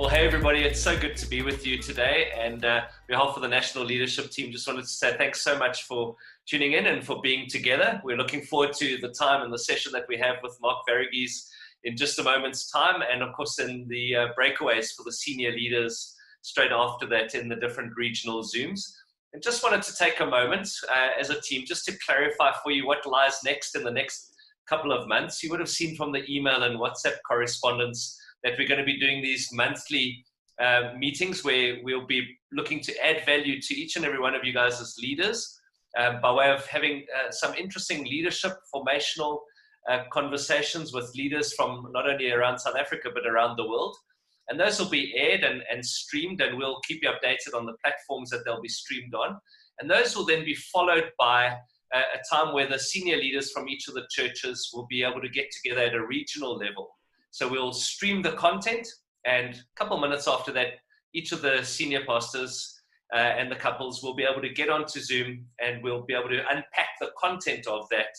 Well, hey everybody, it's so good to be with you today. And on behalf of the National Leadership Team, just wanted to say thanks so much for tuning in and for being together. We're looking forward to the time and the session that we have with Mark Verghese in just a moment's time, and of course in the breakaways for the senior leaders straight after that in the different regional Zooms. And just wanted to take a moment as a team just to clarify for you what lies next in the next couple of months. You would have seen from the email and WhatsApp correspondence that we're going to be doing these monthly meetings where we'll be looking to add value to each and every one of you guys as leaders by way of having some interesting leadership formational conversations with leaders from not only around South Africa but around the world. And those will be aired and streamed, and we'll keep you updated on the platforms that they'll be streamed on. And those will then be followed by a time where the senior leaders from each of the churches will be able to get together at a regional level. So we'll stream the content, and a couple of minutes after that, each of the senior pastors and the couples will be able to get onto Zoom, and we'll be able to unpack the content of that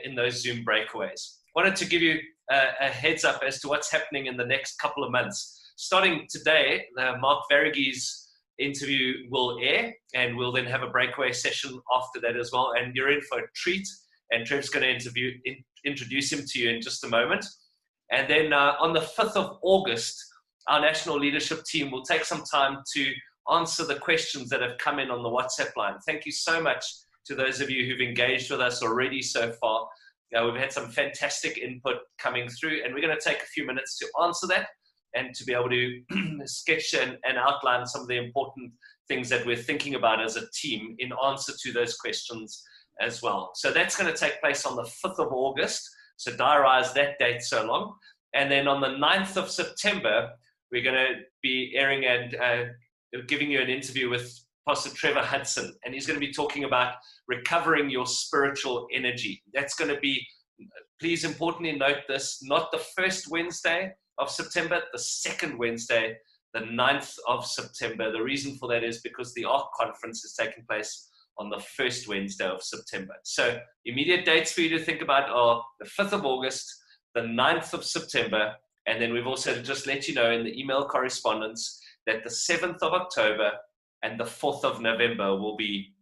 in those Zoom breakaways. Wanted to give you a heads up as to what's happening in the next couple of months. Starting today, the Mark Verghese interview will air, and we'll then have a breakaway session after that as well. And you're in for a treat, and Trev's going to introduce him to you in just a moment. And then on the 5th of August, our National Leadership Team will take some time to answer the questions that have come in on the WhatsApp line. Thank you so much to those of you who've engaged with us already so far. We've had some fantastic input coming through, and we're going to take a few minutes to answer that and to be able to sketch and outline some of the important things that we're thinking about as a team in answer to those questions as well. So that's going to take place on the 5th of August. So diarize that date so long. And then on the 9th of September, we're going to be airing and giving you an interview with Pastor Trevor Hudson. And he's going to be talking about recovering your spiritual energy. That's going to be, please importantly note this, not the first Wednesday of September, the second Wednesday, the 9th of September. The reason for that is because the ARC conference is taking place on the first Wednesday of September. So immediate dates for you to think about are the 5th of August, the 9th of September, and then we've also just let you know in the email correspondence that the 7th of October and the 4th of November will be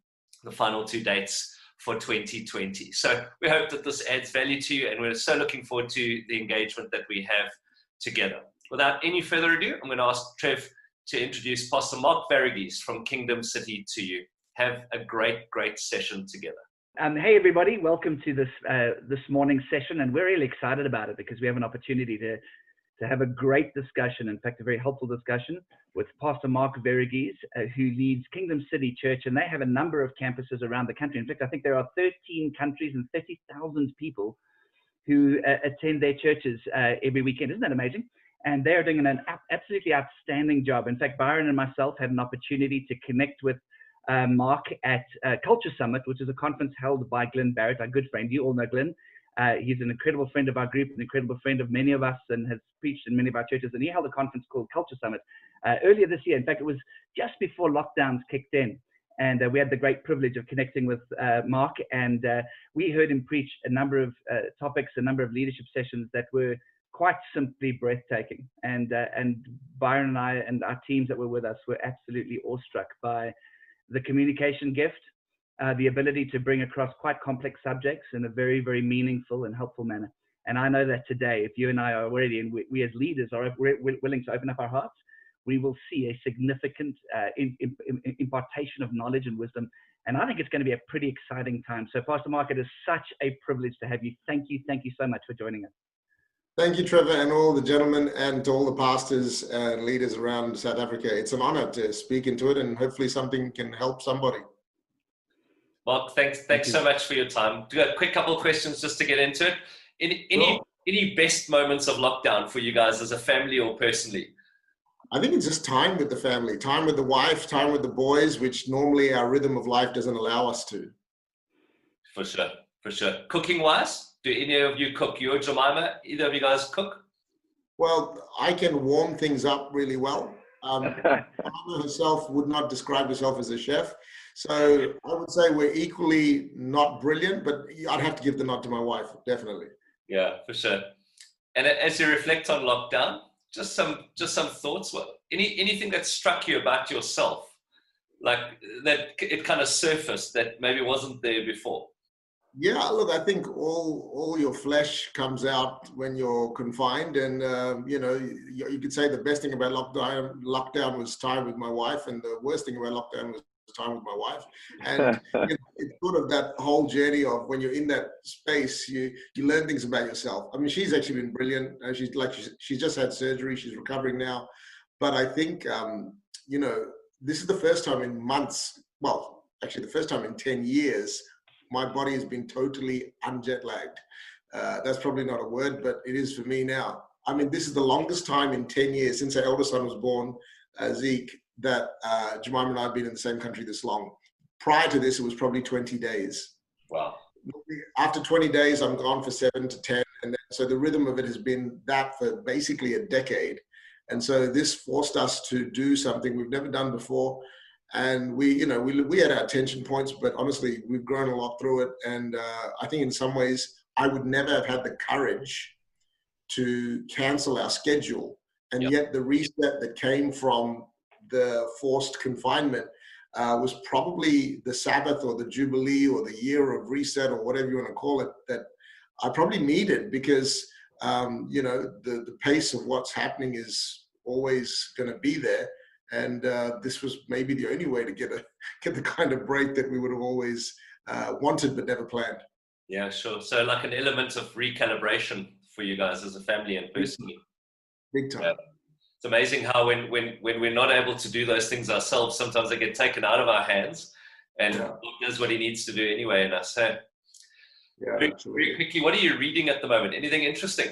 the final two dates for 2020. So we hope that this adds value to you, and we're so looking forward to the engagement that we have together. Without any further ado, I'm going to ask Trev to introduce Pastor Mark Verghese from Kingdom City to you. Have a great session together. Hey everybody, welcome to this morning's session, and we're really excited about it because we have an opportunity to have a great discussion, in fact a very helpful discussion with Pastor Mark Verghese, who leads Kingdom City Church, and they have a number of campuses around the country. In fact, I think there are 13 countries and 30,000 people who attend their churches every weekend. Isn't that amazing? And they're doing an absolutely outstanding job. In fact, Byron and myself had an opportunity to connect with Mark at Culture Summit, which is a conference held by Glenn Barrett, our good friend. You all know Glenn. He's an incredible friend of our group, an incredible friend of many of us, and has preached in many of our churches. And he held a conference called Culture Summit earlier this year. In fact, it was just before lockdowns kicked in. And we had the great privilege of connecting with Mark, and we heard him preach a number of topics, a number of leadership sessions that were quite simply breathtaking. And Byron and I and our teams that were with us were absolutely awestruck by the communication gift, the ability to bring across quite complex subjects in a very meaningful and helpful manner. And I know that today, if you and I are ready, and we as leaders are willing to open up our hearts, we will see a significant impartation of knowledge and wisdom. And I think it's going to be a pretty exciting time. So Pastor Mark, it is such a privilege to have you. Thank you so much for joining us. Thank you, Trevor, and all the gentlemen, and to all the pastors and leaders around South Africa. It's an honor to speak into it, and hopefully something can help somebody. Mark, thanks so much for your time. Do a quick couple of questions just to get into it. Any best moments of lockdown for you guys as a family or personally? I think it's just time with the family, time with the wife, time with the boys, which normally our rhythm of life doesn't allow us to. For sure. Cooking-wise? Do any of you cook? You or Jemima, either of you guys cook? Well, I can warm things up really well. Jemima herself would not describe herself as a chef. So I would say we're equally not brilliant, but I'd have to give the nod to my wife, definitely. Yeah, for sure. And as you reflect on lockdown, just some thoughts. What anything that struck you about yourself, like that it kind of surfaced that maybe wasn't there before? Yeah, look, I think all your flesh comes out when you're confined, and you know, you could say the best thing about lockdown was time with my wife, and the worst thing about lockdown was time with my wife. And you know, it's sort of that whole journey of when you're in that space, you learn things about yourself. I mean, she's actually been brilliant. She's just had surgery, she's recovering now, but I think you know, this is the first time in months. Well, actually, the first time in 10 years. My body has been totally unjet lagged. That's probably not a word, but it is for me now. I mean, this is the longest time in 10 years since our eldest son was born, Zeke, that Jemima and I have been in the same country this long. Prior to this, it was probably 20 days. Wow. After 20 days, I'm gone for 7 to 10. And then, so the rhythm of it has been that for basically a decade. And so this forced us to do something we've never done before. And we had our tension points, but honestly, we've grown a lot through it. And I think in some ways, I would never have had the courage to cancel our schedule. And yet the reset that came from the forced confinement was probably the Sabbath or the Jubilee or the year of reset or whatever you want to call it that I probably needed, because you know, the pace of what's happening is always going to be there. And this was maybe the only way to get the kind of break that we would have always wanted but never planned. Yeah, sure. So like an element of recalibration for you guys as a family and personally. Big time. Yeah. It's amazing how when we're not able to do those things ourselves, sometimes they get taken out of our hands, and God does what He needs to do anyway in us. Hey? Yeah, very quickly, what are you reading at the moment? Anything interesting?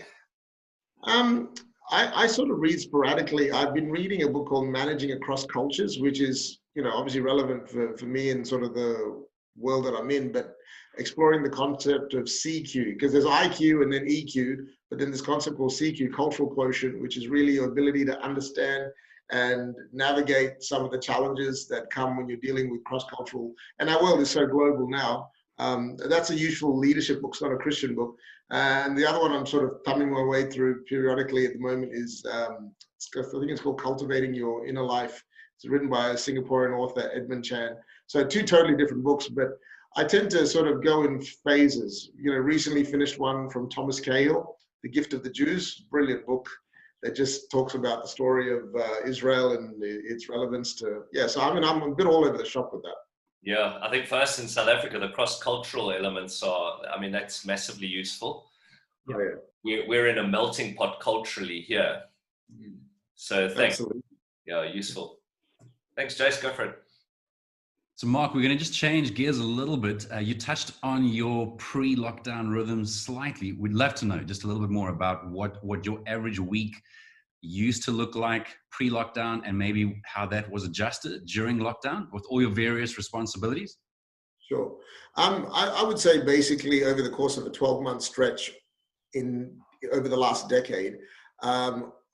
I sort of read sporadically. I've been reading a book called Managing Across Cultures, which is, you know, obviously relevant for me and sort of the world that I'm in, but exploring the concept of CQ, because there's IQ and then EQ, but then this concept called CQ, cultural quotient, which is really your ability to understand and navigate some of the challenges that come when you're dealing with cross-cultural. And our world is so global now. That's a useful leadership book. It's not a Christian book. And the other one I'm sort of thumbing my way through periodically at the moment is, I think it's called Cultivating Your Inner Life. It's written by a Singaporean author, Edmund Chan. So 2 totally different books, but I tend to sort of go in phases. You know, recently finished one from Thomas Cahill, The Gift of the Jews, brilliant book that just talks about the story of Israel and its relevance to, so I'm a bit all over the shop with that. Yeah, I think for us in South Africa, the cross-cultural elements are, I mean, that's massively useful. Oh, yeah. We're in a melting pot culturally here. So thanks. Absolutely. Yeah, useful. Thanks, Jace. Go for it. So Mark, we're going to just change gears a little bit. You touched on your pre-lockdown rhythms slightly. We'd love to know just a little bit more about what your average week used to look like pre-lockdown, and maybe how that was adjusted during lockdown with all your various responsibilities. Sure. I would say basically over the course of a 12-month stretch over the last decade,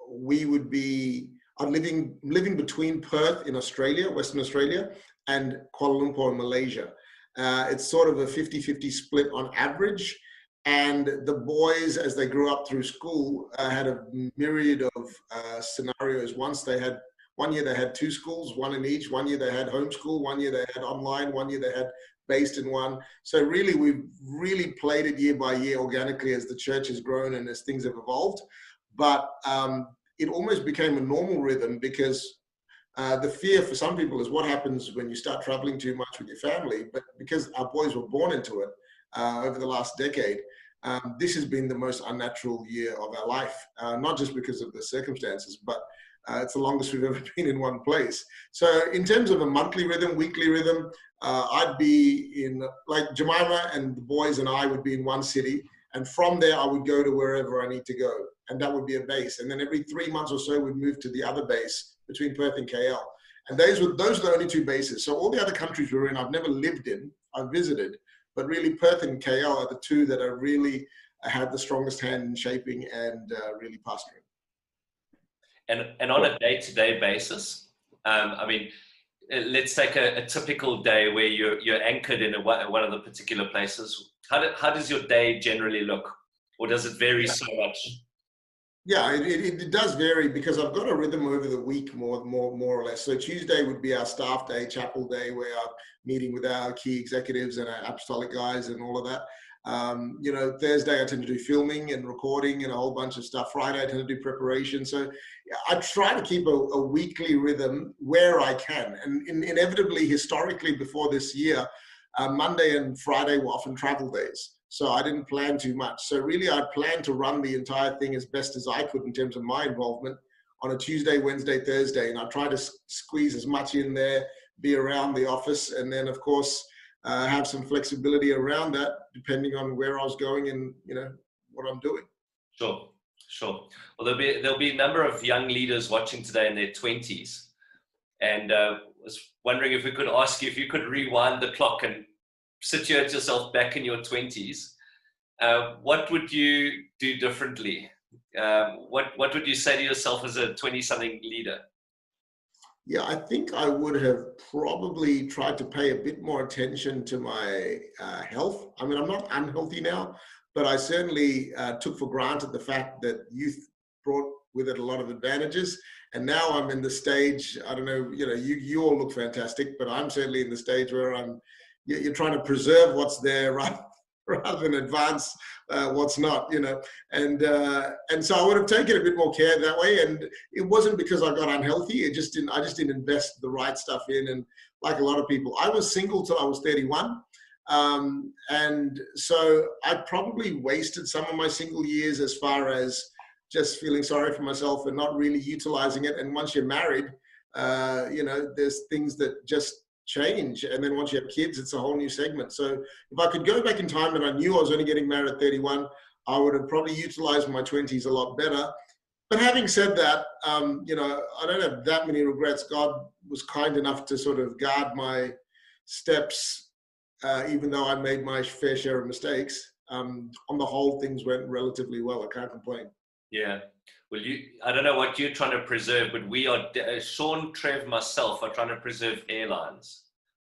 we would be living between Perth in Australia, Western Australia, and Kuala Lumpur in Malaysia. It's sort of a 50-50 split on average. And the boys, as they grew up through school, had a myriad of scenarios. One year they had 2 schools, 1 in each. 1 year they had homeschool. 1 year they had online. 1 year they had based in one. So really, we've really played it year by year organically as the church has grown and as things have evolved. But it almost became a normal rhythm, because the fear for some people is what happens when you start traveling too much with your family. But because our boys were born into it over the last decade, this has been the most unnatural year of our life, not just because of the circumstances, but it's the longest we've ever been in one place. So in terms of a monthly rhythm, weekly rhythm, I'd be in, like Jemima and the boys and I would be in one city, and from there I would go to wherever I need to go, and that would be a base. And then every 3 months or so we'd move to the other base between Perth and KL. And those were the only 2 bases. So all the other countries we were in, I've never lived in, I've visited, but really Perth and KL are the 2 that are really had the strongest hand in shaping and really pastoring. And on a day-to-day basis, I mean, let's take a typical day where you're anchored in one of the particular places. How does your day generally look, or does it vary so much? Yeah, it does vary because I've got a rhythm over the week more or less. So Tuesday would be our staff day, chapel day, where I'm meeting with our key executives and our apostolic guys and all of that. Thursday I tend to do filming and recording and a whole bunch of stuff. Friday I tend to do preparation. So I try to keep a weekly rhythm where I can. And inevitably, historically, before this year, Monday and Friday were often travel days. So I didn't plan too much. So really, I planned to run the entire thing as best as I could in terms of my involvement on a Tuesday, Wednesday, Thursday. And I tried to squeeze as much in there, be around the office, and then, of course, have some flexibility around that, depending on where I was going and, what I'm doing. Sure. Well, there'll be a number of young leaders watching today in their 20s. And was wondering if we could ask you if you could rewind the clock and situate yourself back in your 20s, what would you do differently? What would you say to yourself as a 20-something leader? Yeah, I think I would have probably tried to pay a bit more attention to my health. I mean, I'm not unhealthy now, but I certainly took for granted the fact that youth brought with it a lot of advantages. And now I'm in the stage, I don't know, you all look fantastic, but I'm certainly in the stage where you're trying to preserve what's there rather than advance what's not, and so I would have taken a bit more care that way. And it wasn't because I got unhealthy. I just didn't invest the right stuff in. And like a lot of people, I was single till I was 31. And so I probably wasted some of my single years as far as just feeling sorry for myself and not really utilizing it. And once you're married, there's things that just change. And then once you have kids, it's a whole new segment. So if I could go back in time and I knew I was only getting married at 31, I would have probably utilized my 20s a lot better. But having said that, I don't have that many regrets. God was kind enough to sort of guard my steps, even though I made my fair share of mistakes. On the whole, things went relatively well. I can't complain. Yeah. Well, I don't know what you're trying to preserve, but we are, Sean, Trev, myself, are trying to preserve hairlines.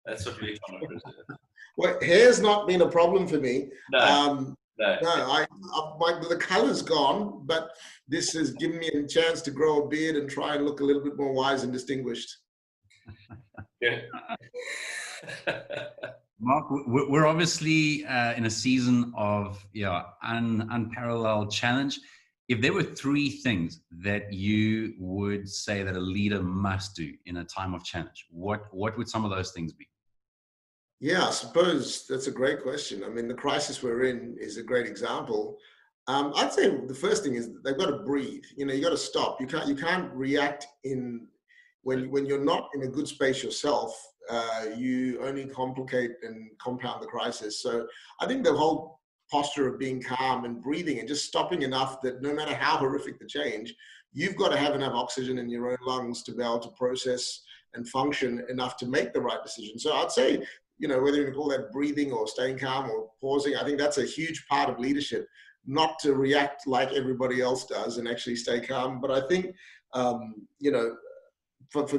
That's what we're trying to preserve. Well, hair's not been a problem for me. No. The color's gone, but this has given me a chance to grow a beard and try and look a little bit more wise and distinguished. Yeah. Mark, we're obviously in a season of unparalleled challenge. If there were three things that you would say that a leader must do in a time of challenge, what would some of those things be? Yeah, I suppose that's a great question. I mean, the crisis we're in is a great example. I'd say the first thing is they've got to breathe. You got to stop. You can't react when you're not in a good space yourself. You only complicate and compound the crisis. So I think the whole posture of being calm and breathing and just stopping enough that no matter how horrific the change, you've got to have enough oxygen in your own lungs to be able to process and function enough to make the right decision. So I'd say, whether you call that breathing or staying calm or pausing, I think that's a huge part of leadership, not to react like everybody else does and actually stay calm. But I think, for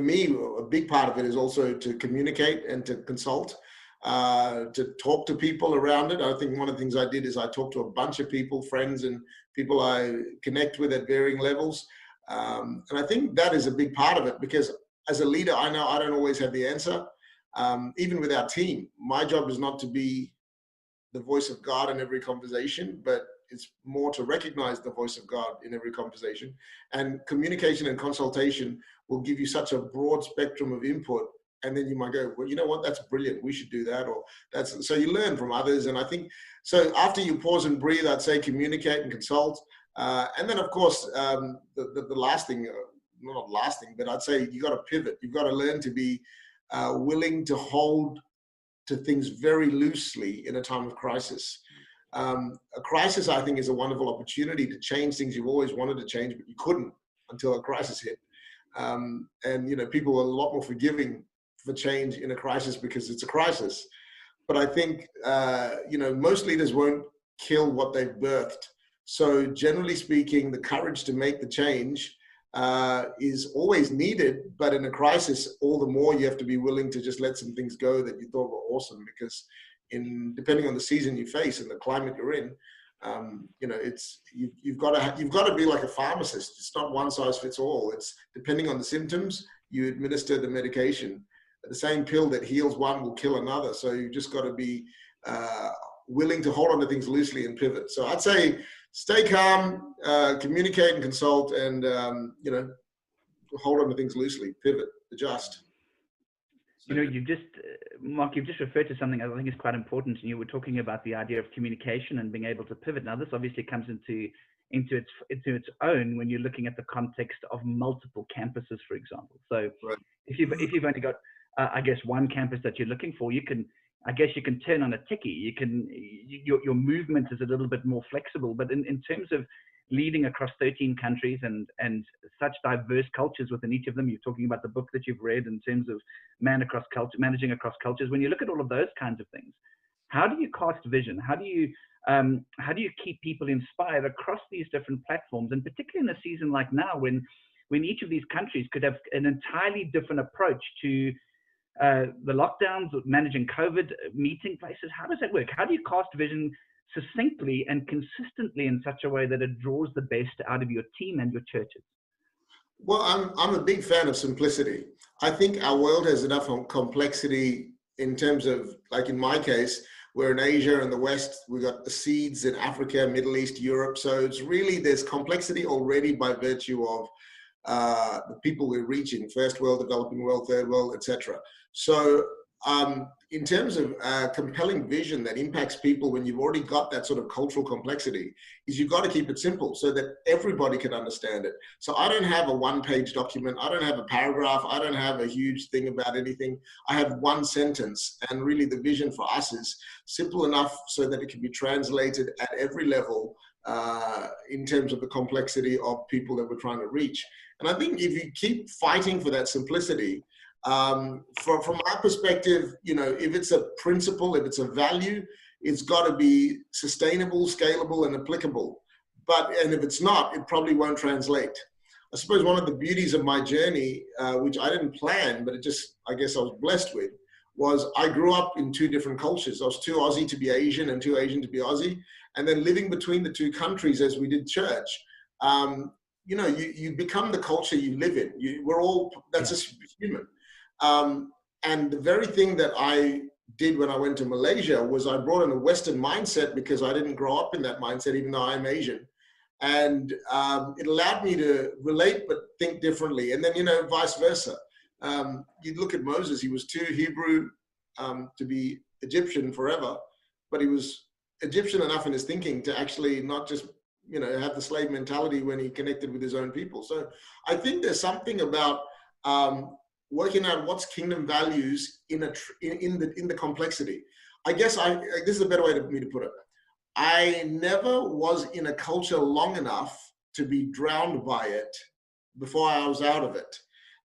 me, a big part of it is also to communicate and to consult. To talk to people around it. I think one of the things I did is I talked to a bunch of people, friends and people I connect with at varying levels. And I think that is a big part of it, because as a leader, I know I don't always have the answer. Even with our team, my job is not to be the voice of God in every conversation, but it's more to recognize the voice of God in every conversation. And communication and consultation will give you such a broad spectrum of input. And then you might go, well, you know what, that's brilliant, we should do that. Or so you learn from others. And I think, so after you pause and breathe, I'd say communicate and consult. And then of course, the last thing, not last thing, but I'd say you got to pivot. You've got to learn to be willing to hold to things very loosely in a time of crisis. A crisis, I think, is a wonderful opportunity to change things you've always wanted to change, but you couldn't until a crisis hit. And, people are a lot more forgiving for change in a crisis because it's a crisis. But I think, most leaders won't kill what they've birthed. So generally speaking, the courage to make the change is always needed. But in a crisis, all the more you have to be willing to just let some things go that you thought were awesome, because depending on the season you face and the climate you're in, You know, you've got to be like a pharmacist. It's not one size fits all. It's depending on the symptoms, you administer the medication. The same pill that heals one will kill another. So you've just got to be willing to hold on to things loosely and pivot. So I'd say stay calm, communicate and consult, and you know, hold on to things loosely, pivot, adjust. You know, Mark, you've just referred to something I think is quite important. And you were talking about the idea of communication and being able to pivot. Now, this obviously comes into its own when you're looking at the context of multiple campuses, for example. So right. if you've only got, I guess, one campus that you're looking for, you can turn on a ticky. Your movement is a little bit more flexible. But in terms of leading across 13 countries and such diverse cultures within each of them, you're talking about the book that you've read in terms of managing across cultures. When you look at all of those kinds of things, how do you cast vision? How do you keep people inspired across these different platforms? And particularly in a season like now, when each of these countries could have an entirely different approach to the lockdowns, managing COVID, meeting places. How does that work? How do you cast vision succinctly and consistently in such a way that it draws the best out of your team and your churches? Well, I'm a big fan of simplicity. I think our world has enough complexity in terms of, like in my case, we're in Asia and the West, we've got the seeds in Africa, Middle East, Europe. So it's really, there's complexity already by virtue of the people we're reaching, first world, developing world, third world, etc. So in terms of compelling vision that impacts people when you've already got that sort of cultural complexity, is you've got to keep it simple so that everybody can understand it. So I don't have a one-page document. I don't have a paragraph. I don't have a huge thing about anything. I have one sentence, and really the vision for us is simple enough so that it can be translated at every level in terms of the complexity of people that we're trying to reach. And I think if you keep fighting for that simplicity, from my perspective, you know, if it's a principle, if it's a value, it's got to be sustainable, scalable, and applicable. And if it's not, it probably won't translate. I suppose one of the beauties of my journey, which I didn't plan, but I guess I was blessed with, was I grew up in two different cultures. I was too Aussie to be Asian and too Asian to be Aussie. And then living between the two countries as we did church, you know, you become the culture you live in. That's just human. And the very thing that I did when I went to Malaysia was I brought in a Western mindset because I didn't grow up in that mindset, even though I'm Asian. And it allowed me to relate, but think differently. And then, you know, vice versa. You look at Moses, he was too Hebrew to be Egyptian forever, but he was Egyptian enough in his thinking to actually not just, you know, have the slave mentality when he connected with his own people. So I think there's something about working out what's kingdom values in the complexity. I guess this is a better way for me to put it. I never was in a culture long enough to be drowned by it before I was out of it.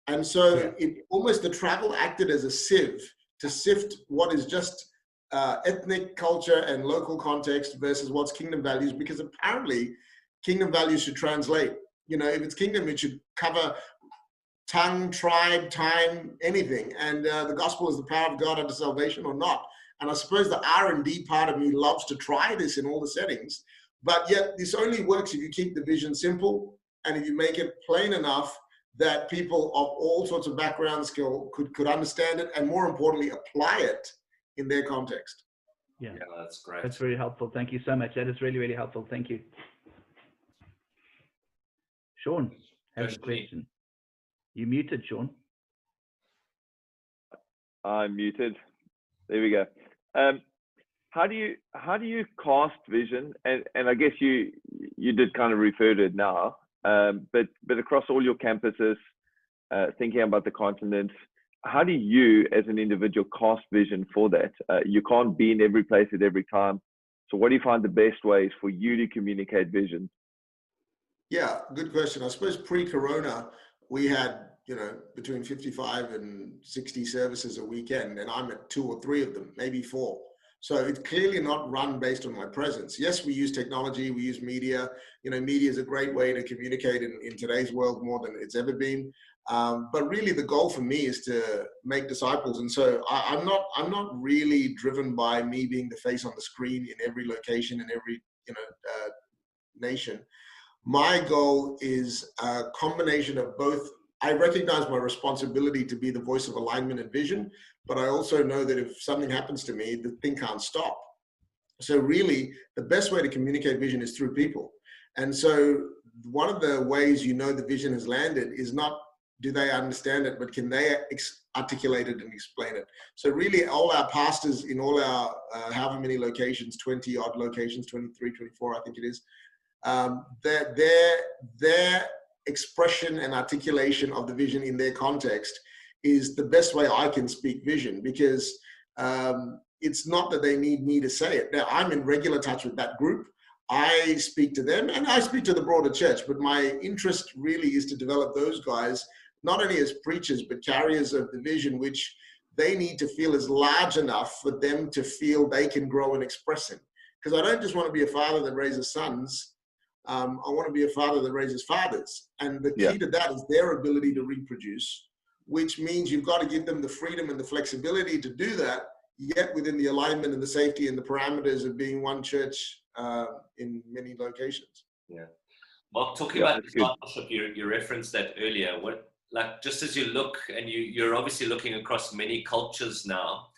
And so the travel acted as a sieve to sift what is just ethnic culture and local context versus what's kingdom values, because apparently kingdom values should translate. You know, if it's kingdom, it should cover tongue, tribe, time, anything. And the gospel is the power of God unto salvation or not. And I suppose the R&D part of me loves to try this in all the settings, but yet this only works if you keep the vision simple and if you make it plain enough that people of all sorts of backgrounds could understand it, and more importantly, apply it in their context. Yeah, that's great. That's very helpful. Thank you so much. That is really, really helpful. Thank you. Sean has a question. You muted, Sean. I'm muted. There we go. How do you cast vision? And I guess you did kind of refer to it now. But across all your campuses, thinking about the continent, how do you as an individual cast vision for that? You can't be in every place at every time. So what do you find the best ways for you to communicate vision? Yeah, good question. I suppose pre-corona, we had, you know, between 55 and 60 services a weekend, and I'm at 2 or 3 of them, maybe 4. So it's clearly not run based on my presence. Yes, we use technology, we use media. You know, media is a great way to communicate in today's world more than it's ever been. But really the goal for me is to make disciples. And so I'm not really driven by me being the face on the screen in every location, in every nation. My goal is a combination of both. I recognize my responsibility to be the voice of alignment and vision, but I also know that if something happens to me, the thing can't stop. So really, the best way to communicate vision is through people. And so one of the ways the vision has landed is not do they understand it, but can they articulate it and explain it. So really all our pastors in all our however many locations, 20 odd locations, 23, 24, I think it is, their expression and articulation of the vision in their context is the best way I can speak vision, because it's not that they need me to say it. Now, I'm in regular touch with that group. I speak to them and I speak to the broader church, but my interest really is to develop those guys, not only as preachers, but carriers of the vision, which they need to feel is large enough for them to feel they can grow and express it. Because I don't just want to be a father that raises sons. I want to be a father that raises fathers. And the key to that is their ability to reproduce, which means you've got to give them the freedom and the flexibility to do that, yet within the alignment and the safety and the parameters of being one church in many locations. Yeah. Mark, talking about discipleship, you referenced that earlier. Just as you look, and you're obviously looking across many cultures now,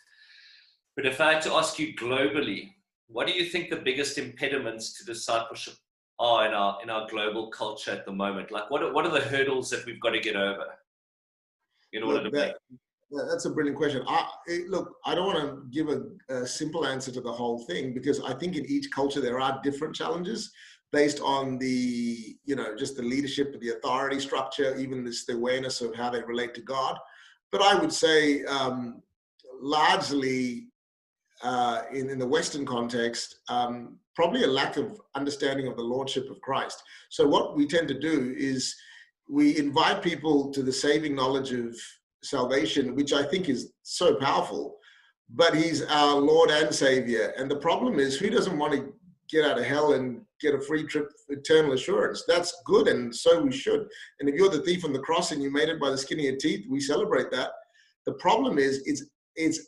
but if I had to ask you globally, what do you think the biggest impediments to discipleship are in our global culture at the moment? Like, what are the hurdles that we've got to get over in order to make? That's a brilliant question. Look, I don't want to give a simple answer to the whole thing, because I think in each culture there are different challenges based on the, just the leadership, the authority structure, even the awareness of how they relate to God. But I would say largely in the Western context, probably a lack of understanding of the Lordship of Christ. So what we tend to do is we invite people to the saving knowledge of salvation, which I think is so powerful, but he's our Lord and Savior. And the problem is, who doesn't want to get out of hell and get a free trip, eternal assurance? That's good, and so we should. And if you're the thief on the cross and you made it by the skin of your teeth, we celebrate that. The problem is, it's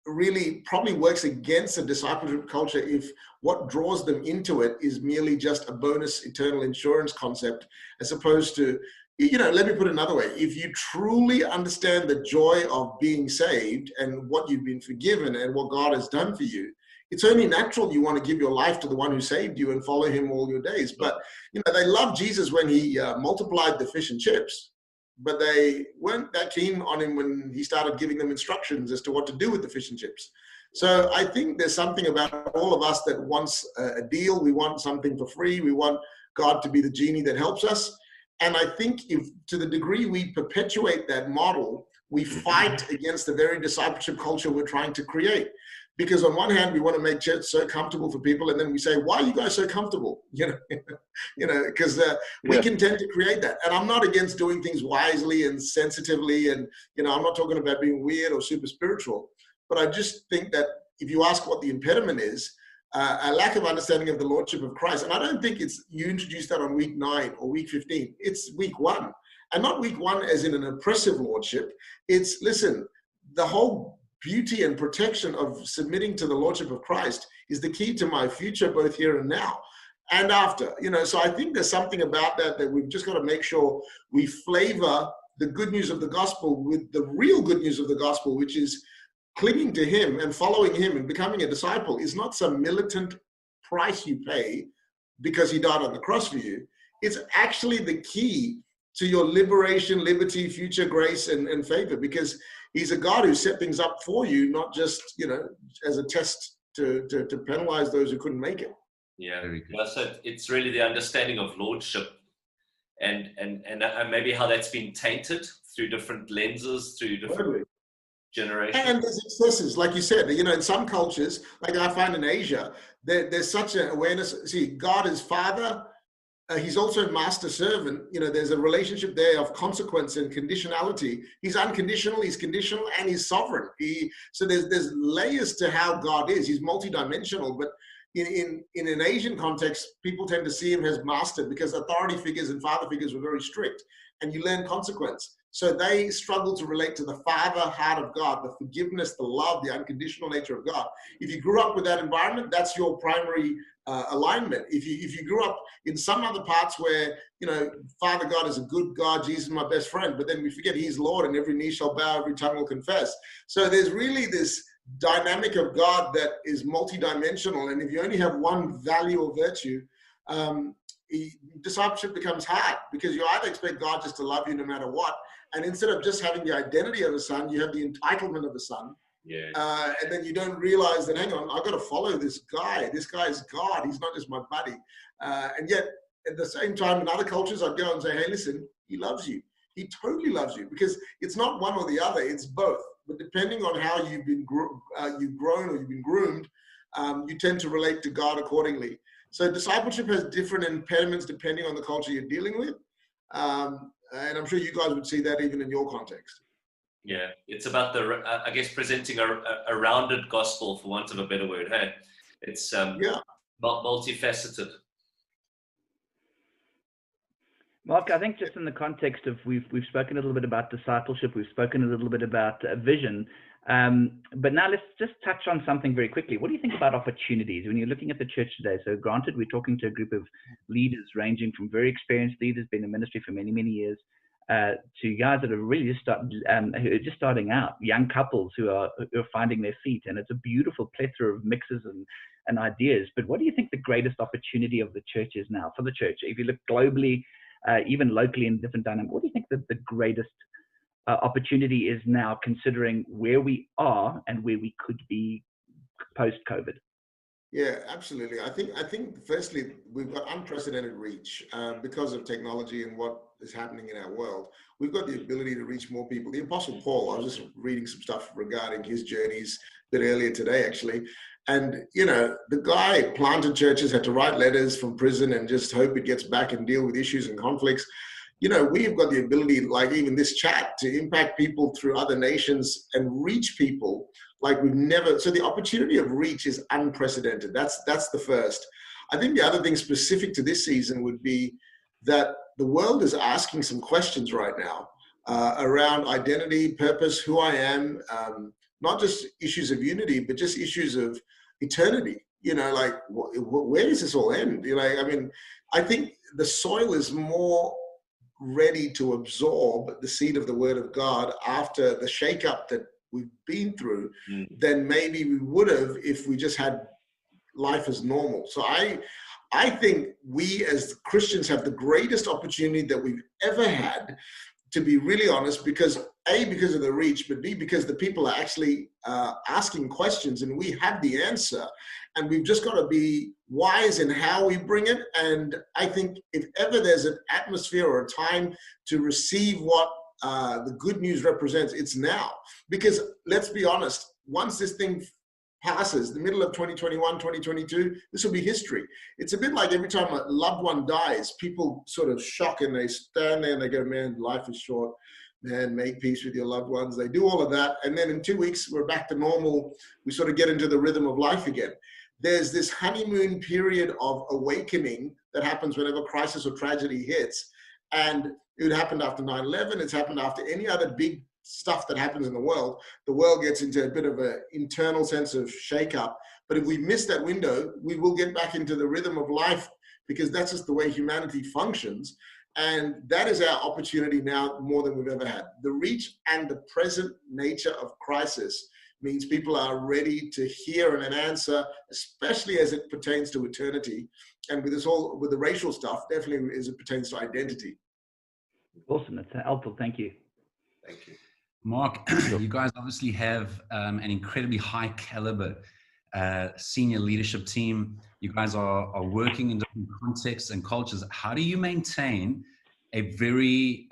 really probably works against a discipleship culture if what draws them into it is merely just a bonus eternal insurance concept, as opposed to, let me put it another way. If you truly understand the joy of being saved and what you've been forgiven and what God has done for you, it's only natural you want to give your life to the one who saved you and follow him all your days. But, they loved Jesus when he multiplied the fish and chips, but they weren't that keen on him when he started giving them instructions as to what to do with the fish and chips. So I think there's something about all of us that wants a deal. We want something for free. We want God to be the genie that helps us. And I think if to the degree we perpetuate that model, we fight against the very discipleship culture we're trying to create. Because on one hand, we want to make church so comfortable for people, and then we say, why are you guys so comfortable? Because we can tend to create that. And I'm not against doing things wisely and sensitively, and I'm not talking about being weird or super spiritual, but I just think that if you ask what the impediment is, a lack of understanding of the Lordship of Christ. And I don't think it's you introduced that on week 9 or week 15. It's week 1, and not week 1 as in an oppressive Lordship. It's, listen, the whole beauty and protection of submitting to the Lordship of Christ is the key to my future, both here and now and after. So I think there's something about that we've just got to make sure we flavor the good news of the gospel with the real good news of the gospel, which is clinging to him and following him and becoming a disciple is not some militant price you pay because he died on the cross for you. It's actually the key to your liberation, liberty, future grace, and favor, because he's a God who set things up for you, not just, as a test to penalize those who couldn't make it. Yeah. So it's really the understanding of lordship and maybe how that's been tainted through different lenses, through different generations. And there's excesses, like you said, in some cultures, like I find in Asia, there's such an awareness. See, God is Father. He's also master servant. There's a relationship there of consequence and conditionality. He's unconditional, he's conditional, and he's sovereign. So there's layers to how God is. He's multidimensional, but in an Asian context, people tend to see him as master because authority figures and father figures were very strict, and you learn consequence. So they struggle to relate to the Father heart of God, the forgiveness, the love, the unconditional nature of God. If you grew up with that environment, that's your primary alignment. If you grew up in some other parts where, you know, Father God is a good God, Jesus is my best friend, but then we forget He's Lord and every knee shall bow, every tongue will confess. So there's really this dynamic of God that is multidimensional. And if you only have one value or virtue, discipleship becomes hard, because you either expect God just to love you no matter what, and instead of just having the identity of a son, you have the entitlement of a son. Yeah. And then you don't realize that, hang on, I've got to follow this guy. This guy is God. He's not just my buddy. And yet, at the same time, in other cultures, I'd go and say, hey, listen, He loves you. He totally loves you, because it's not one or the other, it's both. But depending on how you've been you've grown or you've been groomed, you tend to relate to God accordingly. So discipleship has different impediments depending on the culture you're dealing with. And I'm sure you guys would see that even in your context. Yeah, it's about I guess, presenting a rounded gospel, for want of a better word. Hey, it's multifaceted. Mark, I think just in the context of we've spoken a little bit about discipleship, we've spoken a little bit about vision, but now let's just touch on something very quickly. What do you think about opportunities when you're looking at the church today? So granted, we're talking to a group of leaders ranging from very experienced leaders, been in ministry for many, many years, to guys that are really who are just starting out, young couples who are finding their feet, and it's a beautiful plethora of mixes and ideas. But what do you think the greatest opportunity of the church is now for the church? If you look globally, even locally in different dynamics, what do you think that the greatest opportunity is now, considering where we are and where we could be post-COVID? Yeah, absolutely. I think firstly, we've got unprecedented reach because of technology and what is happening in our world. We've got the ability to reach more people. The Apostle Paul, I was just reading some stuff regarding his journeys a bit earlier today, actually. And, you know, the guy planted churches, had to write letters from prison and just hope it gets back and deal with issues and conflicts. You know, we've got the ability, like even this chat, to impact people through other nations and reach people like we've never. So the opportunity of reach is unprecedented. That's the first. I think the other thing specific to this season would be that the world is asking some questions right now around identity, purpose, who I am, not just issues of unity, but just issues of eternity. You know, like where does this all end? You know, I mean, I think the soil is more ready to absorb the seed of the word of God after the shakeup that we've been through than maybe we would have if we just had life as normal. So I think we as Christians have the greatest opportunity that we've ever had, to be really honest, because A, because of the reach, but B, because the people are actually asking questions and we have the answer. And we've just got to be wise in how we bring it. And I think if ever there's an atmosphere or a time to receive what the good news represents, it's now. Because let's be honest, once this thing passes, the middle of 2021, 2022, this will be history. It's a bit like every time a loved one dies, people sort of shock and they stand there and they go, man, life is short. Man, make peace with your loved ones. They do all of that. And then in 2 weeks, we're back to normal. We sort of get into the rhythm of life again. There's this honeymoon period of awakening that happens whenever crisis or tragedy hits. And it happened after 9/11. It's happened after any other big stuff that happens in the world. The world gets into a bit of an internal sense of shakeup. But if we miss that window, we will get back into the rhythm of life, because that's just the way humanity functions. And that is our opportunity now more than we've ever had. The reach and the present nature of crisis means people are ready to hear an answer, especially as it pertains to eternity. And with this all, with the racial stuff, definitely as it pertains to identity. Awesome. That's helpful. Thank you. Thank you. Mark, you guys obviously have an incredibly high caliber senior leadership team. You guys are working in different contexts and cultures. How do you maintain a very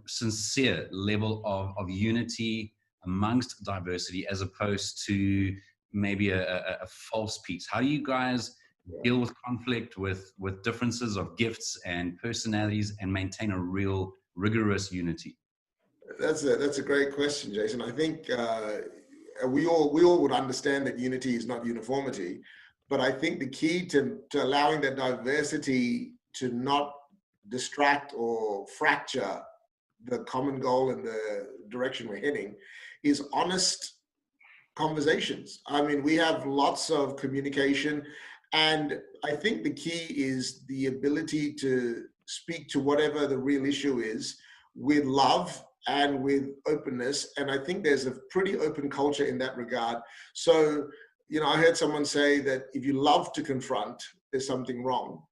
sincere level of unity amongst diversity, as opposed to maybe a false peace? How do you guys deal with conflict, with differences of gifts and personalities, and maintain a real rigorous unity? That's a great question, Jason. I think we all would understand that unity is not uniformity, but I think the key to allowing that diversity to not distract or fracture the common goal and the direction we're heading, is honest conversations. I mean, we have lots of communication, and I think the key is the ability to speak to whatever the real issue is with love and with openness. And I think there's a pretty open culture in that regard. So, I heard someone say that if you love to confront, there's something wrong.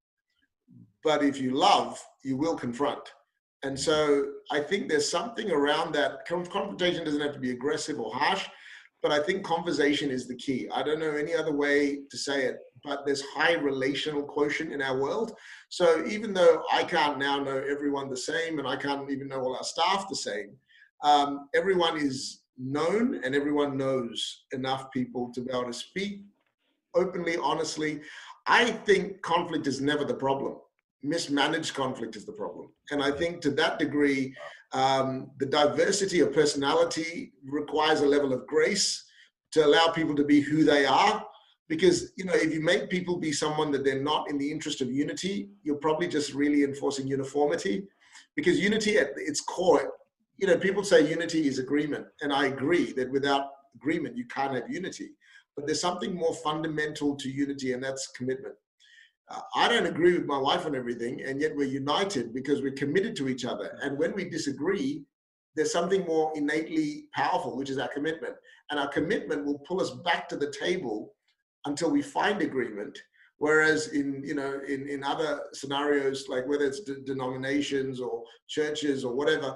But if you love, you will confront. And so I think there's something around that. Confrontation doesn't have to be aggressive or harsh, but I think conversation is the key. I don't know any other way to say it, but there's high relational quotient in our world. So even though I can't now know everyone the same, and I can't even know all our staff the same, everyone is known and everyone knows enough people to be able to speak openly, honestly. I think conflict is never the problem. Mismanaged conflict is the problem. And I think to that degree, the diversity of personality requires a level of grace to allow people to be who they are. Because, if you make people be someone that they're not in the interest of unity, you're probably just really enforcing uniformity. Because unity at its core, people say unity is agreement. And I agree that without agreement, you can't have unity. But there's something more fundamental to unity, and that's commitment. I don't agree with my wife on everything, and yet we're united because we're committed to each other. And when we disagree, there's something more innately powerful, which is our commitment. And our commitment will pull us back to the table until we find agreement. Whereas in other scenarios, like whether it's denominations or churches or whatever,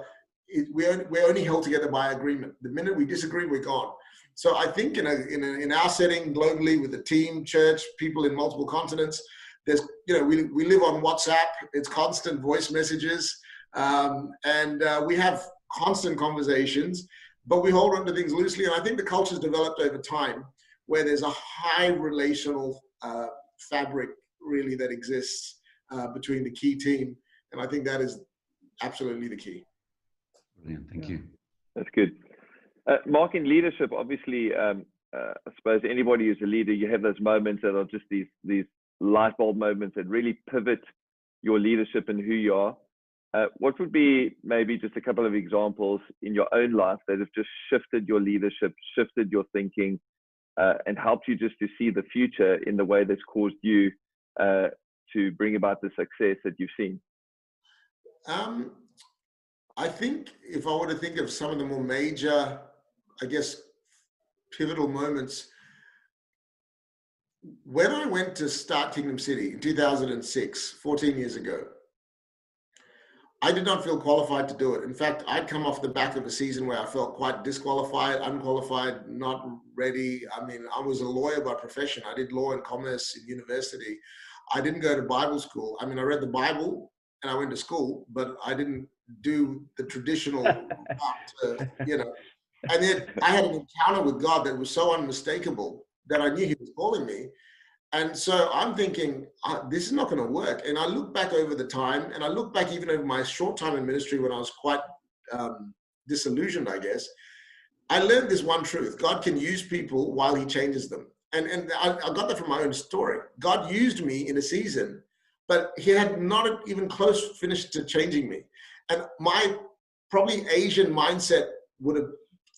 we're only held together by agreement. The minute we disagree, we're gone. So I think in our setting globally with the team, church, people in multiple continents, there's, we live on WhatsApp, it's constant voice messages, and we have constant conversations, but we hold on to things loosely. And I think the culture's developed over time where there's a high relational fabric really that exists between the key team. And I think that is absolutely the key. Brilliant, thank you. That's good. Mark, in leadership, obviously, I suppose anybody who's a leader, you have those moments that are just these light bulb moments that really pivot your leadership and who you are. What would be maybe just a couple of examples in your own life that have just shifted your leadership, shifted your thinking, and helped you just to see the future in the way that's caused you to bring about the success that you've seen? I think if I were to think of some of the more major, I guess, pivotal moments, when I went to start Kingdom City in 2006, 14 years ago, I did not feel qualified to do it. In fact, I'd come off the back of a season where I felt quite disqualified, unqualified, not ready. I mean, I was a lawyer by profession. I did law and commerce in university. I didn't go to Bible school. I mean, I read the Bible and I went to school, but I didn't do the traditional and then I had an encounter with God that was so unmistakable that I knew he was calling me. And so I'm thinking, this is not going to work. And I look back over the time, and I look back even over my short time in ministry when I was quite disillusioned, I guess. I learned this one truth: God can use people while he changes them. And I got that from my own story. God used me in a season, but he had not even close finished to changing me. And my probably Asian mindset would have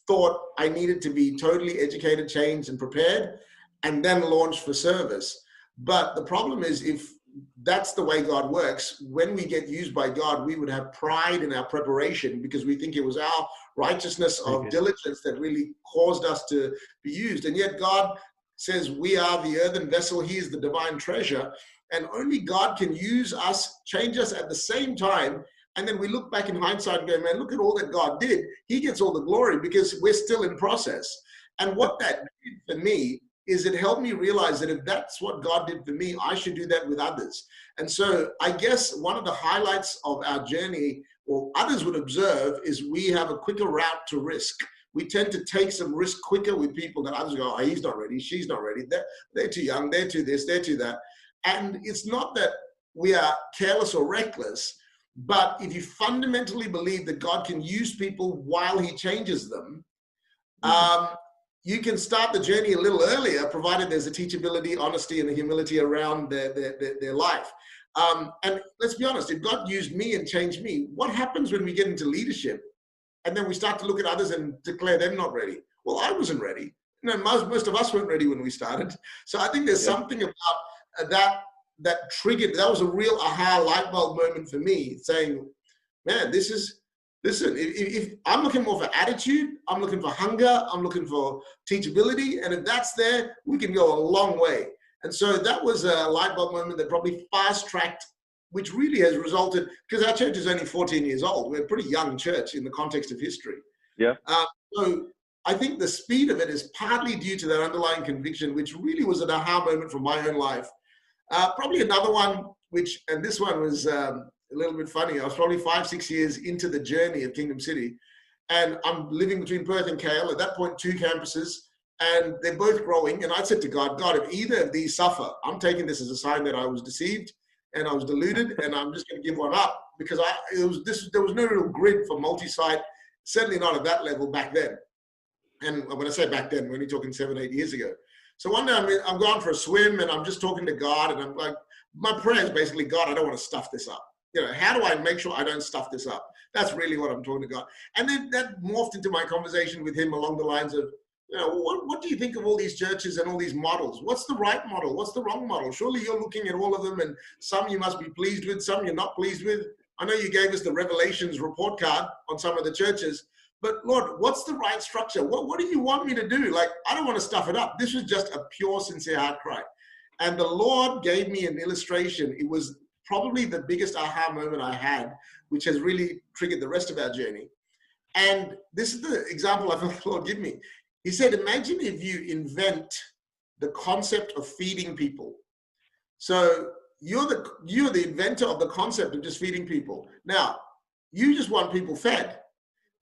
thought I needed to be totally educated, changed, and prepared, and then launch for service. But the problem is, if that's the way God works, when we get used by God, we would have pride in our preparation because we think it was our righteousness of diligence that really caused us to be used. And yet God says we are the earthen vessel, he is the divine treasure, and only God can use us, change us at the same time. And then we look back in hindsight and go, man, look at all that God did. He gets all the glory because we're still in process. And what that did for me is it helped me realize that if that's what God did for me, I should do that with others. And so I guess one of the highlights of our journey, or others would observe, is we have a quicker route to risk. We tend to take some risk quicker with people that others go, oh, he's not ready, she's not ready, they're too young, they're too this, they're too that. And it's not that we are careless or reckless, but if you fundamentally believe that God can use people while he changes them, you can start the journey a little earlier, provided there's a teachability, honesty, and a humility around their life. And let's be honest, if God used me and changed me, what happens when we get into leadership and then we start to look at others and declare them not ready? Well, I wasn't ready. Most of us weren't ready when we started. So I think there's something about that triggered. That was a real aha light bulb moment for me, saying, man, listen, if I'm looking more for attitude, I'm looking for hunger, I'm looking for teachability, and if that's there, we can go a long way. And so that was a light bulb moment that probably fast-tracked, which really has resulted, because our church is only 14 years old. We're a pretty young church in the context of history. Yeah. So I think the speed of it is partly due to that underlying conviction, which really was an aha moment from my own life. Probably another one, and this one was a little bit funny. I was probably 5-6 years into the journey of Kingdom City, and I'm living between Perth and KL. At that point, 2 campuses, and they're both growing. And I said to God, if either of these suffer, I'm taking this as a sign that I was deceived and I was deluded, and I'm just going to give one up, because there was no real grid for multi-site, certainly not at that level back then. And when I say back then, we're only talking 7-8 years ago. So one day I'm going for a swim, and I'm just talking to God, and I'm like, my prayer is basically, God, I don't want to stuff this up. How do I make sure I don't stuff this up? That's really what I'm talking to God. And then that morphed into my conversation with him along the lines of, what do you think of all these churches and all these models? What's the right model? What's the wrong model? Surely you're looking at all of them, and some you must be pleased with, some you're not pleased with. I know you gave us the Revelations report card on some of the churches, but Lord, what's the right structure? What do you want me to do? Like, I don't want to stuff it up. This was just a pure, sincere heart cry. And the Lord gave me an illustration. It was probably the biggest aha moment I had, which has really triggered the rest of our journey. And this is the example I felt the Lord give me. He said, imagine if you invent the concept of feeding people. So you're the inventor of the concept of just feeding people. Now, you just want people fed.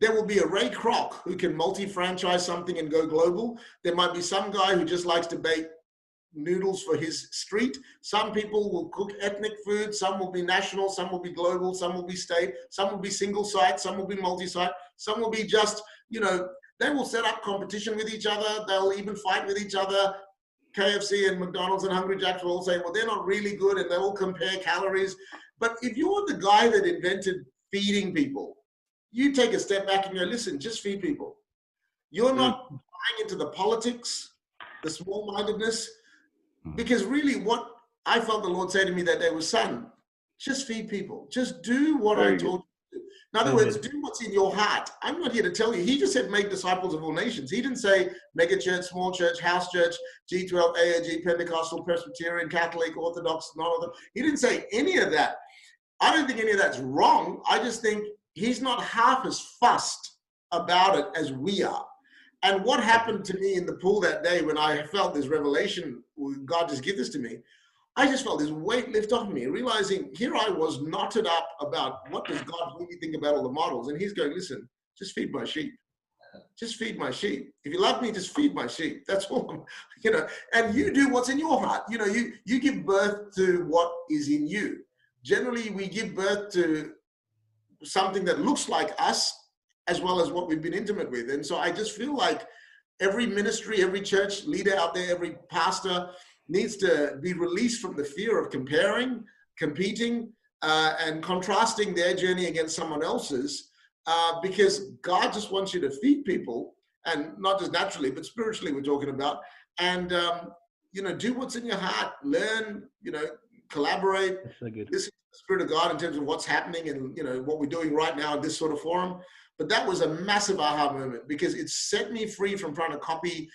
There will be a Ray Kroc who can multi-franchise something and go global. There might be some guy who just likes to bake noodles for his street. Some people will cook ethnic food. Some will be national. Some will be global. Some will be state. Some will be single site. Some will be multi-site. Some will be just, they will set up competition with each other. They'll even fight with each other. KFC and McDonald's and Hungry Jack's will all say, well, they're not really good, and they will compare calories. But if you're the guy that invented feeding people, you take a step back and go, listen, just feed people. You're not buying into the politics, the small-mindedness, because really what I felt the Lord say to me that day was, son, just feed people. Just do what I told you to do. In other words, do what's in your heart. I'm not here to tell you. He just said make disciples of all nations. He didn't say mega church, small church, house church, G12, AAG, Pentecostal, Presbyterian, Catholic, Orthodox, non-Orthodox. He didn't say any of that. I don't think any of that's wrong. I just think he's not half as fussed about it as we are. And what happened to me in the pool that day when I felt this revelation, God just give this to me, I just felt this weight lift off me, realizing here I was knotted up about what does God really think about all the models. And he's going, listen, just feed my sheep. Just feed my sheep. If you love me, just feed my sheep. That's all, and you do what's in your heart. You give birth to what is in you. Generally, we give birth to something that looks like us, as well as what we've been intimate with. And so I just feel like every ministry, every church leader out there, every pastor needs to be released from the fear of comparing, competing, and contrasting their journey against someone else's, because God just wants you to feed people, and not just naturally, but spiritually we're talking about, and do what's in your heart, learn, collaborate, so good. Listen to the Spirit of God in terms of what's happening and what we're doing right now in this sort of forum. But that was a massive aha moment, because it set me free from trying to copy,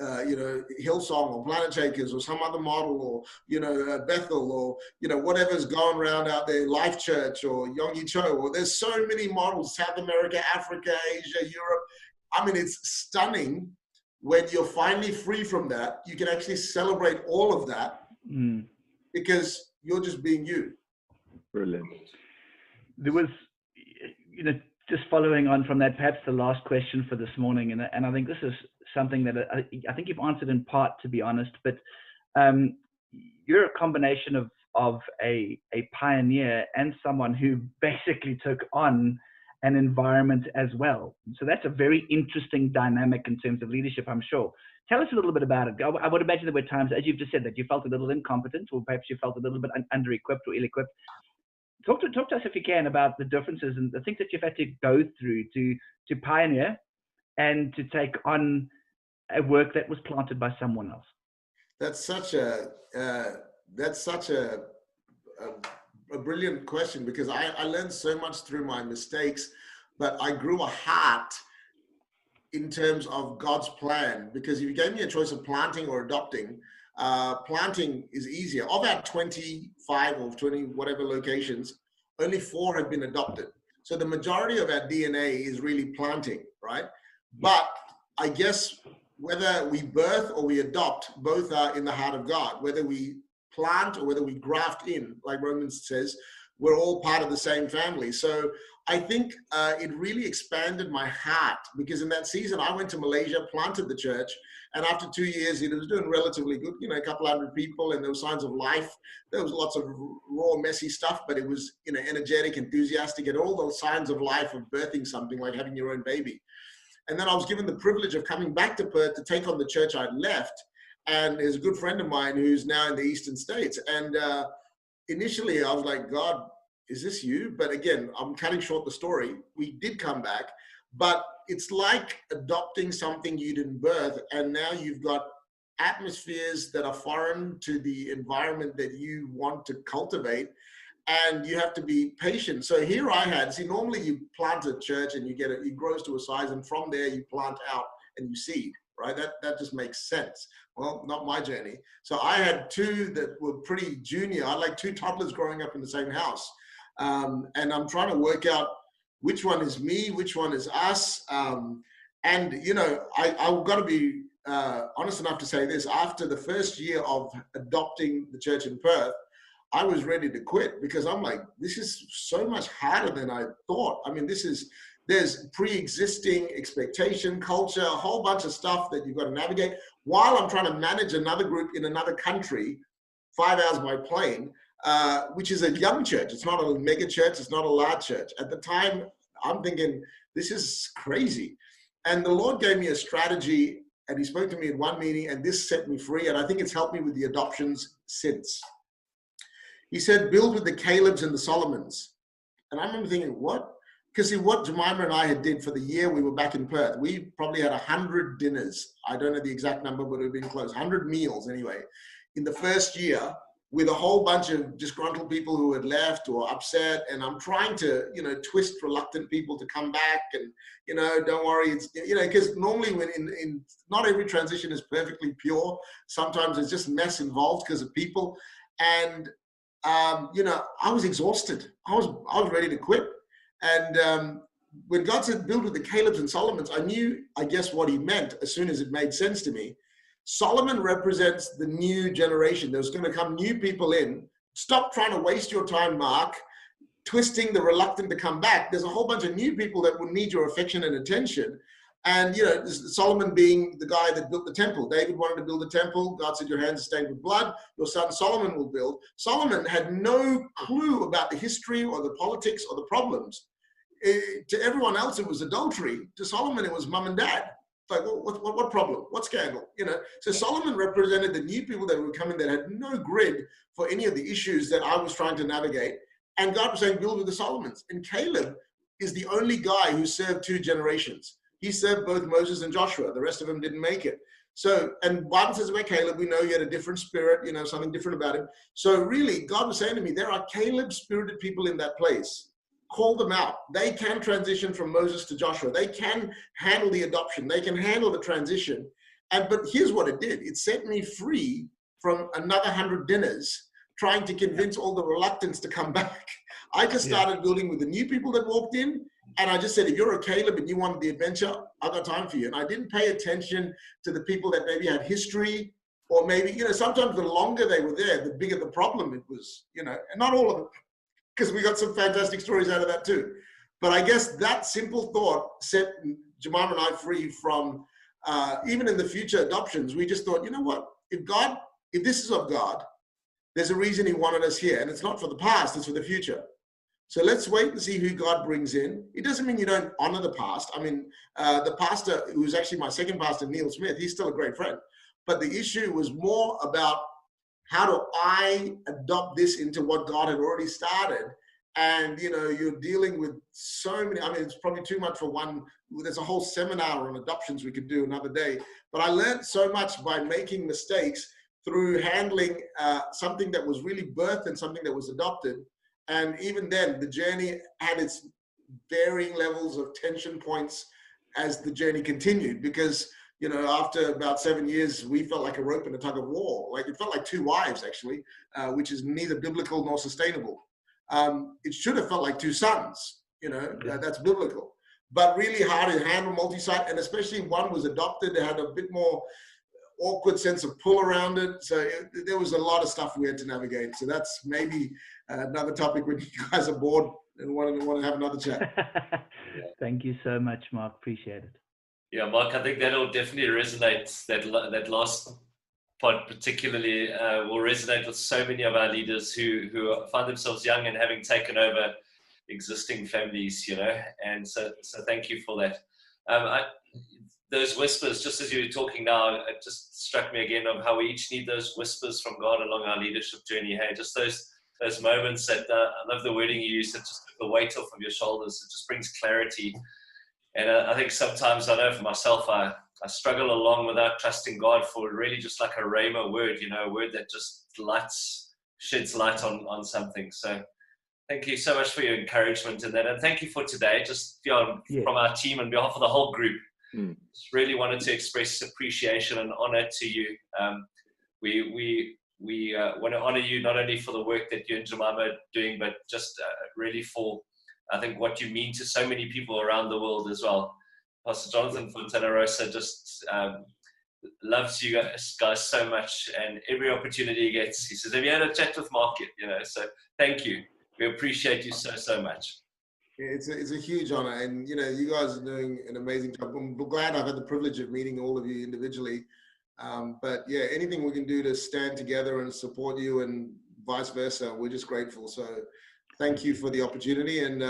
Hillsong or Planet Shakers or some other model, or, Bethel, or, whatever's going around out there, Life Church or Yonggi Cho, or there's so many models, South America, Africa, Asia, Europe. I mean, it's stunning when you're finally free from that. You can actually celebrate all of that because you're just being you. Brilliant. There was, just following on from that, perhaps the last question for this morning, and I think this is something that I think you've answered in part, to be honest, but you're a combination of a pioneer and someone who basically took on and environment as well. So that's a very interesting dynamic in terms of leadership, I'm sure. Tell us a little bit about it. I would imagine there were times, as you've just said, that you felt a little incompetent, or perhaps you felt a little bit under-equipped or ill-equipped. Talk to us, if you can, about the differences and the things that you've had to go through to pioneer and to take on a work that was planted by someone else. That's such a brilliant question, because I learned so much through my mistakes, but I grew a heart in terms of God's plan, because if you gave me a choice of planting or adopting, planting is easier. Of our 25 or 20 whatever locations, only 4 have been adopted. So the majority of our DNA is really planting, right? But I guess whether we birth or we adopt, both are in the heart of God. Whether we plant or whether we graft in, like Romans says, we're all part of the same family. So I think it really expanded my heart, because in that season I went to Malaysia, planted the church, and after 2 years it was doing relatively good, you know, a couple hundred people, and there were signs of life. There was lots of raw, messy stuff, but it was, you know, energetic, enthusiastic, and all those signs of life of birthing something, like having your own baby. And then I was given the privilege of coming back to Perth to take on the church I'd left. And there's a good friend of mine who's now in the Eastern States. And initially I was like, God, is this you? But again, I'm cutting short the story. We did come back, but it's like adopting something you didn't birth. And now you've got atmospheres that are foreign to the environment that you want to cultivate. And you have to be patient. So here I had, see, normally you plant a church and you get it, it grows to a size, and from there you plant out and you seed, right? That just makes sense. Well, not my journey. So I had 2 that were pretty junior. I had like 2 toddlers growing up in the same house. And I'm trying to work out which one is me, which one is us. And, you know, I've got to be honest enough to say this. After the first year of adopting the church in Perth, I was ready to quit, because I'm like, this is so much harder than I thought. I mean, there's pre-existing expectation, culture, a whole bunch of stuff that you've got to navigate while I'm trying to manage another group in another country, 5 hours by plane, which is a young church. It's not a mega church. It's not a large church. At the time, I'm thinking, this is crazy. And the Lord gave me a strategy, and he spoke to me in one meeting, and this set me free. And I think it's helped me with the adoptions since. He said, build with the Calebs and the Solomons. And I remember thinking, what? Because see, what Jemima and I did for the year we were back in Perth, we probably had 100 dinners. I don't know the exact number, but it would have been close. 100 meals anyway, in the first year, with a whole bunch of disgruntled people who had left or upset. And I'm trying to, you know, twist reluctant people to come back, and, you know, don't worry. It's, you know, because normally when in not every transition is perfectly pure. Sometimes there's just mess involved because of people. And, you know, I was exhausted. I was ready to quit. And when God said build with the Calebs and Solomons, I knew, I guess, what he meant as soon as it made sense to me. Solomon represents the new generation. There's going to come new people in. Stop trying to waste your time, Mark, twisting the reluctant to come back. There's a whole bunch of new people that will need your affection and attention. And, you know, Solomon being the guy that built the temple. David wanted to build a temple. God said, your hands are stained with blood. Your son Solomon will build. Solomon had no clue about the history or the politics or the problems. To everyone else, it was adultery. To Solomon, it was mom and dad. Like, what problem? What scandal? You know, so Solomon represented the new people that were coming that had no grid for any of the issues that I was trying to navigate. And God was saying, build with the Solomons. And Caleb is the only guy who served 2 generations. He served both Moses and Joshua. The rest of them didn't make it. So, and Bible says about Caleb, we know he had a different spirit, you know, something different about him. So really, God was saying to me, there are Caleb-spirited people in that place. Call them out. They can transition from Moses to Joshua. They can handle the adoption. They can handle the transition. But here's what it did. It set me free from another 100 dinners, trying to convince all the reluctants to come back. I just started building with the new people that walked in. And I just said, if you're a Caleb and you wanted the adventure, I've got time for you. And I didn't pay attention to the people that maybe had history, or maybe, you know, sometimes the longer they were there, the bigger the problem it was, you know, and not all of it, because we got some fantastic stories out of that too. But I guess that simple thought set Jemima and I free from, even in the future adoptions, we just thought, you know what, if this is of God, there's a reason he wanted us here. And it's not for the past, it's for the future. So let's wait and see who God brings in. It doesn't mean you don't honor the past. I mean, the pastor, who's actually my second pastor, Neil Smith, he's still a great friend. But the issue was more about how do I adopt this into what God had already started? And, you know, you're dealing with so many, I mean, it's probably too much for one. There's a whole seminar on adoptions we could do another day. But I learned so much by making mistakes through handling something that was really birthed and something that was adopted. And even then, the journey had its varying levels of tension points as the journey continued, because, you know, after about 7 years, we felt like a rope in a tug of war. Like, it felt like two wives, actually, which is neither biblical nor sustainable. It should have felt like two sons, you know, that's biblical. But really hard to handle multi-site, and especially one was adopted, it had a bit more awkward sense of pull around it. So there was a lot of stuff we had to navigate. So that's maybe another topic when you guys are bored and want to have another chat. Thank you so much, Mark. Appreciate it. Yeah, Mark, I think that'll definitely resonate. That last part particularly will resonate with so many of our leaders who find themselves young and having taken over existing families, you know. And so thank you for that. Those whispers, just as you were talking now, it just struck me again of how we each need those whispers from God along our leadership journey. Hey, just those moments that I love the wording you use, that just took the weight off of your shoulders. It just brings clarity. And I think sometimes, I know for myself, I struggle along without trusting God for really just like a rhema word, you know, a word that just sheds light on something. So thank you so much for your encouragement in that. And thank you for today, just from our team and on behalf of the whole group. Just really wanted to express appreciation and honor to you. We want to honor you not only for the work that you and Jemima are doing, but just really for, I think, what you mean to so many people around the world as well. Pastor Jonathan Fontana Rosa just loves you guys so much, and every opportunity he gets, he says, have you had a chat with Mark yet? You know, so thank you. We appreciate you so much. It's a huge honor, and you know, you guys are doing an amazing job. I'm glad I've had the privilege of meeting all of you individually. But yeah, anything we can do to stand together and support you and vice versa, we're just grateful. So thank you for the opportunity, and